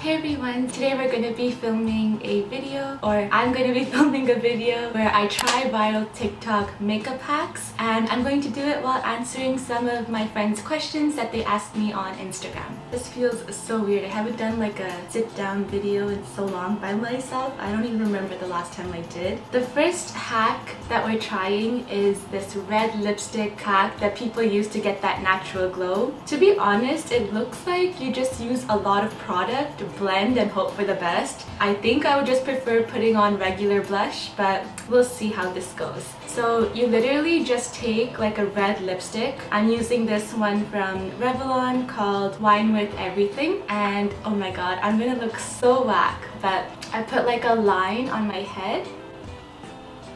Hey everyone, today we're going to be filming a video, or I'm going to be filming a video where I try viral TikTok makeup hacks, and I'm going to do it while answering some of my friends' questions that they asked me on Instagram. This feels so weird. I haven't done like a sit down video in so long by myself. I don't even remember the last time I did. The first hack that we're trying is this red lipstick hack that people use to get that natural glow. To be honest, it looks like you just use a lot of product, blend and hope for the best. I think I would just prefer putting on regular blush, but we'll see how this goes. So you literally just take like a red lipstick. I'm using this one from ViRaL called Wine with Everything, and oh my god, I'm gonna look so whack, but I put like a line on my head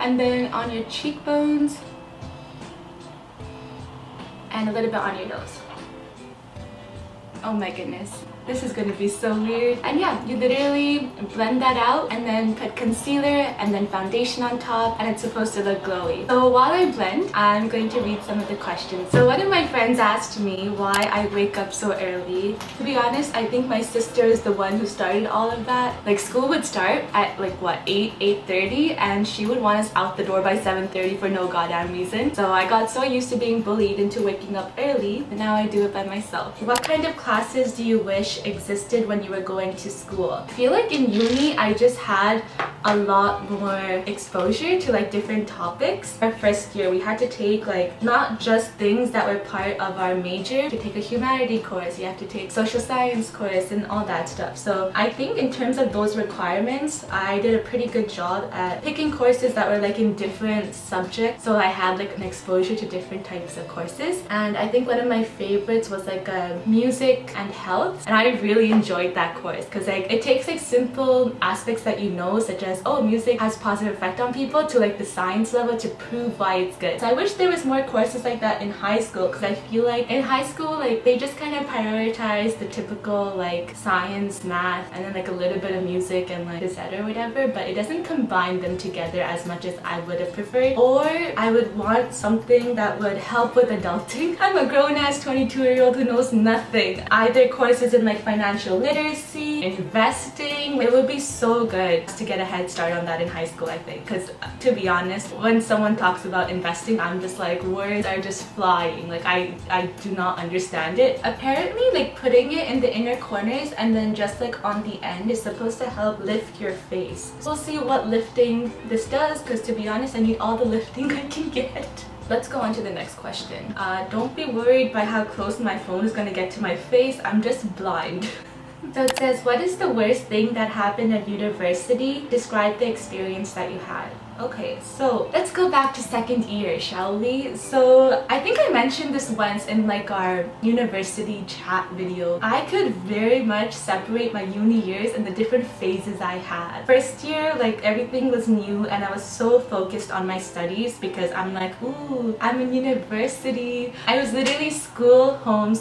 and then on your cheekbones and a little bit on your nose. Oh my goodness. This is going to be so weird. And yeah, you literally blend that out and then put concealer and then foundation on top, and it's supposed to look glowy. So while I blend, I'm going to read some of the questions. So one of my friends asked me why I wake up so early. To be honest, I think my sister is the one who started all of that. Like, school would start at like what, 8:30, and she would want us out the door by 7:30 for no goddamn reason. So I got so used to being bullied into waking up early, but now I do it by myself. What kind of classes do you wish existed when you were going to school? I feel like in uni I just had a lot more exposure to like different topics. Our first year we had to take like not just things that were part of our major. To take a humanity course, you have to take social science course and all that stuff. So I think in terms of those requirements, I did a pretty good job at picking courses that were like in different subjects, so I had like an exposure to different types of courses. And I think one of my favorites was like music and health, and I really enjoyed that course because like it takes like simple aspects that you know, such as oh, music has positive effect on people, to like the science level to prove why it's good. So I wish there was more courses like that in high school, because I feel like in high school like they just kind of prioritize the typical like science, math, and then like a little bit of music and like phys ed or whatever, but it doesn't combine them together as much as I would have preferred. Or I would want something that would help with adulting. I'm a grown-ass 22-year-old who knows nothing. Either courses in like financial literacy, investing. It would be so good to get a head start on that in high school, I think, because to be honest, when someone talks about investing, I'm just like, words are just flying. Like I do not understand it. Apparently like putting it in the inner corners and then just like on the end is supposed to help lift your face. So we'll see what lifting this does, because to be honest, I need all the lifting I can get. Let's go on to the next question. Don't be worried by how close my phone is going to get to my face. I'm just blind. So it says, what is the worst thing that happened at university? Describe the experience that you had. Okay, so let's go back to second year, shall we? So I think I mentioned this once in like our university chat video. I could very much separate my uni years and the different phases I had. First year, like everything was new and I was so focused on my studies because I'm like, ooh, I'm in university. I was literally school, home,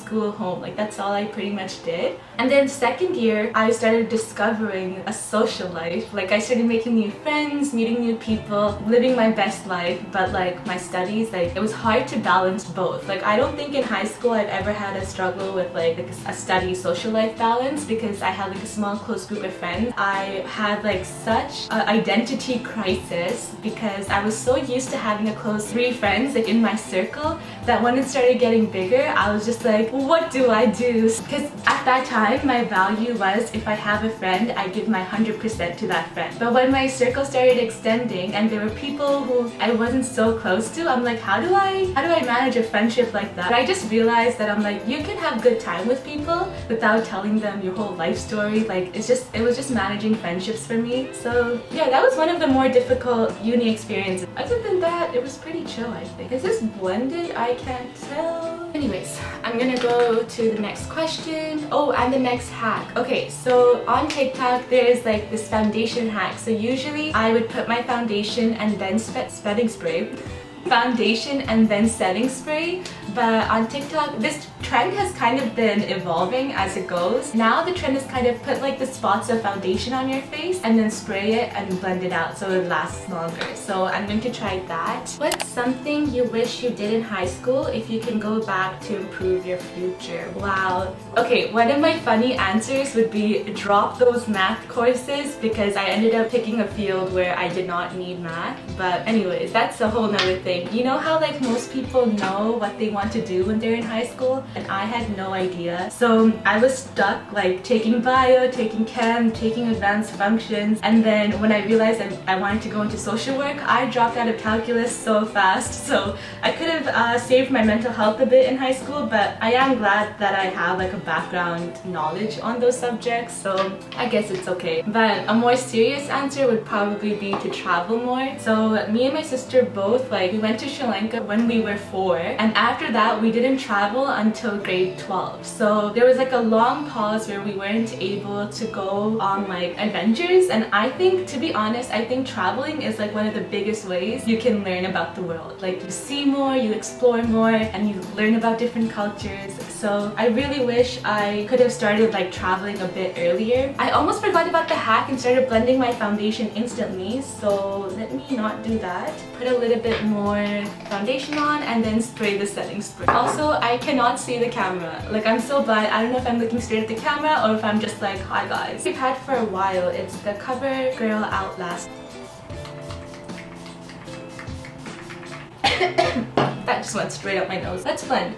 like that's all I pretty much did. And then second year, I started discovering a social life. Like I started making new friends, meeting new people, living my best life, but like my studies, like it was hard to balance both. Like I don't think in high school I've ever had a struggle with like a study social life balance, because I had like a small close group of friends. I had like such an identity crisis because I was so used to having a close 3 friends like in my circle, that when it started getting bigger, I was just like, what do I do? Because at that time my value was, if I have a friend, I give my 100% to that friend. But when my circle started extending and there were people who I wasn't so close to, I'm like, how do I manage a friendship like that? But I just realized that I'm like, you can have good time with people without telling them your whole life story. Like it was just managing friendships for me. So yeah, that was one of the more difficult uni experiences. Other than that, it was pretty chill, I think. Is this blended? I can't tell. Anyways, I'm gonna go to the next question. Oh, and the next hack. Okay, so on TikTok there's like this foundation hack. So usually I would put my foundation and then setting spray, But on TikTok, this trend has kind of been evolving as it goes. Now the trend is kind of put like the spots of foundation on your face and then spray it and blend it out so it lasts longer. So I'm going to try that. What's something you wish you did in high school if you can go back to improve your future? Wow. Okay, one of my funny answers would be drop those math courses because I ended up picking a field where I did not need math. But anyways, that's a whole nother thing. You know how like most people know what they want to do when they're in high school? And I had no idea. So I was stuck like taking bio, taking chem, taking advanced functions, and then when I realized I wanted to go into social work, I dropped out of calculus so fast. So I could have saved my mental health a bit in high school, but I am glad that I have like a background knowledge on those subjects, so I guess it's okay. But a more serious answer would probably be to travel more. So me and my sister both, like, we went to Sri Lanka when we were 4, and after that we didn't travel until grade 12. So there was like a long pause where we weren't able to go on like adventures, and I think, to be honest, I think traveling is like one of the biggest ways you can learn about the world. Like, you see more, you explore more, and you learn about different cultures. So I really wish I could have started like traveling a bit earlier. I almost forgot about the hack and started blending my foundation instantly, so let me not do that. Put a little bit more foundation on and then spray the setting spray. Also, I cannot see the camera. Like, I'm so blind. I don't know if I'm looking straight at the camera or if I'm just like, hi guys. We've had for a while. It's the CoverGirl Outlast. That just went straight up my nose. Let's blend.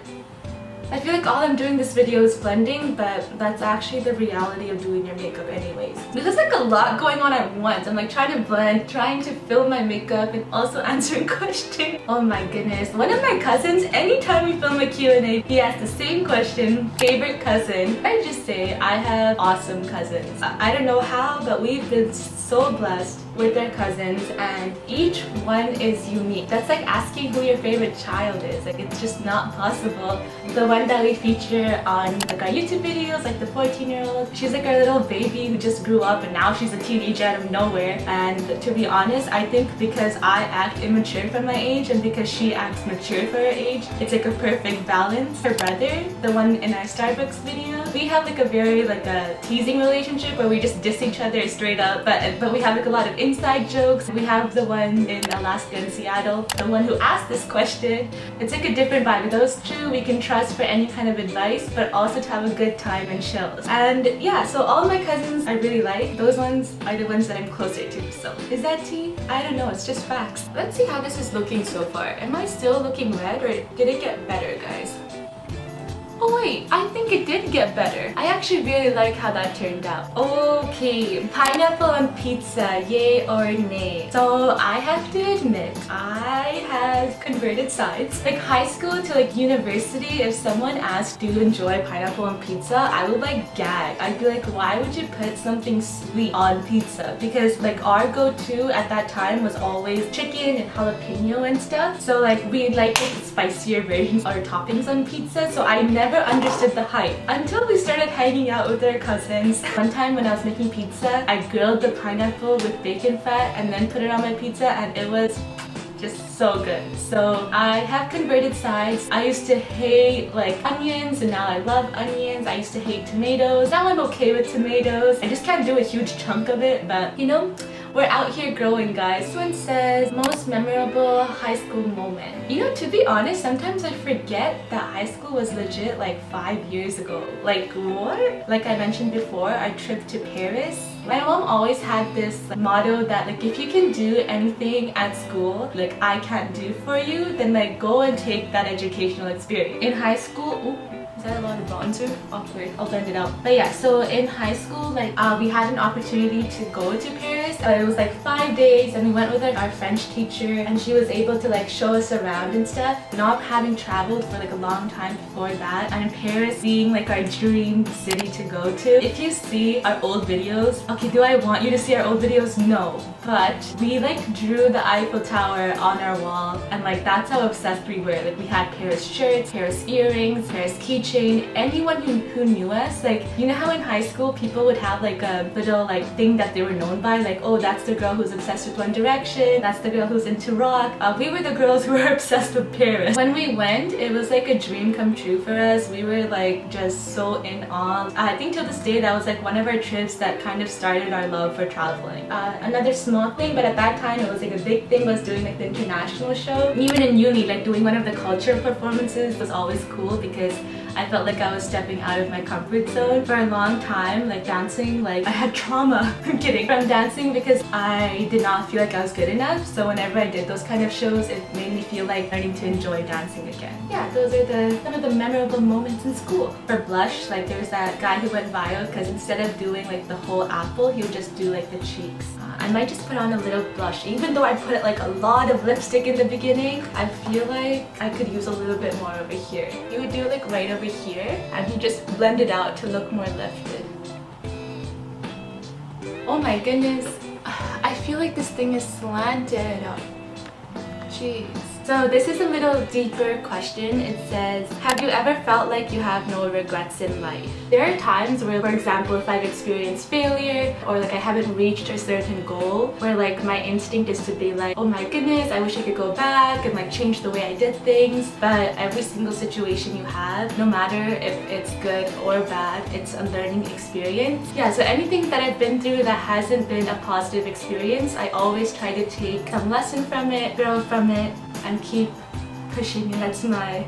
I feel like all I'm doing this video is blending, but that's actually the reality of doing your makeup anyways. There's like a lot going on at once. I'm like trying to blend, trying to film my makeup, and also answering questions. Oh my goodness. One of my cousins, anytime we film a Q&A, he asks the same question, favorite cousin. I just say I have awesome cousins. I don't know how, but we've been so blessed with their cousins, and each one is unique. That's like asking who your favorite child is. Like, it's just not possible. The one that we feature on like our YouTube videos, like the 14-year-old, she's like our little baby who just grew up and now she's a teenager out of nowhere. And to be honest, I think because I act immature for my age and because she acts mature for her age, it's like a perfect balance. Her brother, the one in our Starbucks video, we have like a very like a teasing relationship where we just diss each other straight up, but we have like a lot of inside jokes. We have the one in Alaska and Seattle, the one who asked this question. It's like a different vibe. Those two we can trust for any kind of advice, but also to have a good time and chills. And yeah, so all my cousins I really like. Those ones are the ones that I'm closer to. So is that tea? I don't know, it's just facts. Let's see how this is looking so far. Am I still looking red, or did it get better, guys? Oh wait, I think it did get better. I actually really like how that turned out. Okay, pineapple on pizza, yay or nay? So I have to admit, I have converted sides. Like high school to like university, if someone asked, do you enjoy pineapple on pizza? I would like gag. I'd be like, why would you put something sweet on pizza? Because like our go-to at that time was always chicken and jalapeno and stuff. So like we like the spicier versions or toppings on pizza. So I never understood the hype until we started hanging out with our cousins. One time when I was making pizza, I grilled the pineapple with bacon fat and then put it on my pizza, and it was just so good. So I have converted sides. I used to hate like onions, and now I love onions. I used to hate tomatoes. Now I'm okay with tomatoes. I just can't do a huge chunk of it, but you know, we're out here growing, guys. This one says, most memorable high school moment. You know, to be honest, sometimes I forget that high school was legit like 5 years ago. Like, what? Like I mentioned before, our trip to Paris. My mom always had this motto that like, if you can do anything at school like I can't do for you, then like go and take that educational experience. In high school, is that a lot of bronzer? Awkward. I'll blend it out. But yeah, so in high school, like we had an opportunity to go to Paris. It was like 5 days, and we went with like our French teacher, and she was able to like show us around and stuff. Not having traveled for like a long time before that, and Paris being like our dream city to go to. If you see our old videos, okay, do I want you to see our old videos? No. But we like drew the Eiffel Tower on our wall, and like that's how obsessed we were. Like we had Paris shirts, Paris earrings, Paris keychains, keychain. Anyone who knew us, like, you know how in high school people would have like a little like thing that they were known by, like, oh, that's the girl who's obsessed with One Direction, that's the girl who's into rock. We were the girls who were obsessed with Paris. When we went, it was like a dream come true for us. We were like just so in awe. I think till this day that was like one of our trips that kind of started our love for traveling. Another small thing, but at that time it was like a big thing, was doing like the international show. And even in uni, like doing one of the culture performances was always cool because I felt like I was stepping out of my comfort zone. For a long time, like dancing, like I had trauma, I'm kidding, from dancing because I did not feel like I was good enough. So whenever I did those kind of shows, it made me feel like learning to enjoy dancing again. Yeah, those are some of the memorable moments in school. For blush, like there was that guy who went viral because instead of doing like the whole apple, he would just do like the cheeks. I might just put on a little blush. Even though I put like a lot of lipstick in the beginning, I feel like I could use a little bit more over here. You would do it like right over here and you just blend it out to look more lifted. Oh my goodness, I feel like this thing is slanted. Jeez. So this is a little deeper question. It says, have you ever felt like you have no regrets in life? There are times where, for example, if I've experienced failure or like I haven't reached a certain goal, where like my instinct is to be like, oh my goodness, I wish I could go back and like change the way I did things. But every single situation you have, no matter if it's good or bad, it's a learning experience. Yeah, so anything that I've been through that hasn't been a positive experience, I always try to take some lesson from it, grow from it, and keep pushing. And that's my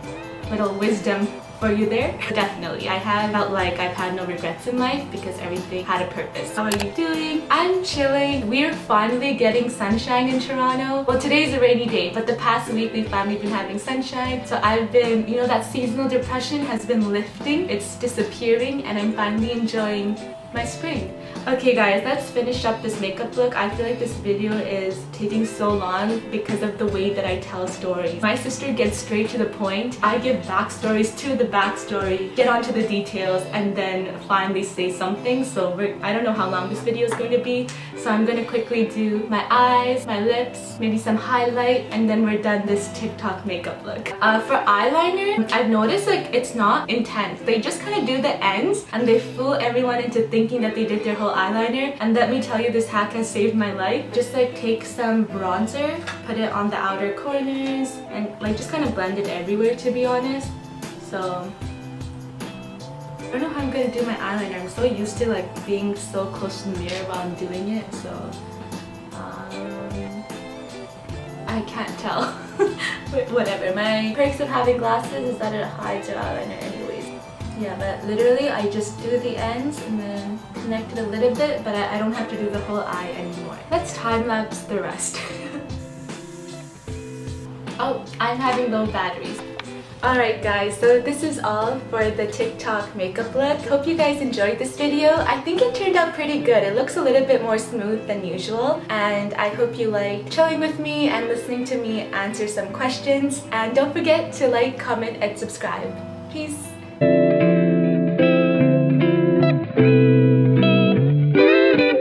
little wisdom for you there. Definitely, I have felt like I've had no regrets in life because everything had a purpose. How are you doing? I'm chilling. We're finally getting sunshine in Toronto. Well, today's a rainy day, but the past week we've finally been having sunshine. So I've been, you know, that seasonal depression has been lifting. It's disappearing and I'm finally enjoying my spring. Okay guys, let's finish up this makeup look. I feel like this video is taking so long because of the way that I tell stories. My sister gets straight to the point. I give backstories to the backstory, get onto the details, and then finally say something. So I don't know how long this video is going to be. So I'm going to quickly do my eyes, my lips, maybe some highlight, and then we're done this TikTok makeup look. For eyeliner, I've noticed like it's not intense. They just kind of do the ends and they fool everyone into thinking that they did their whole eyeliner. And let me tell you, this hack has saved my life. Just like take some bronzer, put it on the outer corners, and like just kind of blend it everywhere, to be honest. So I don't know how I'm gonna do my eyeliner. I'm so used to like being so close to the mirror while I'm doing it, so I can't tell. But whatever. My perks of having glasses is that it hides your eyeliner anyways. Yeah, but literally I just do the ends and then connect it a little bit, but I don't have to do the whole eye anymore. Let's time-lapse the rest. Oh, I'm having low batteries. Alright guys, so this is all for the TikTok makeup look. Hope you guys enjoyed this video. I think it turned out pretty good. It looks a little bit more smooth than usual. And I hope you liked chilling with me and listening to me answer some questions. And don't forget to like, comment, and subscribe. Peace!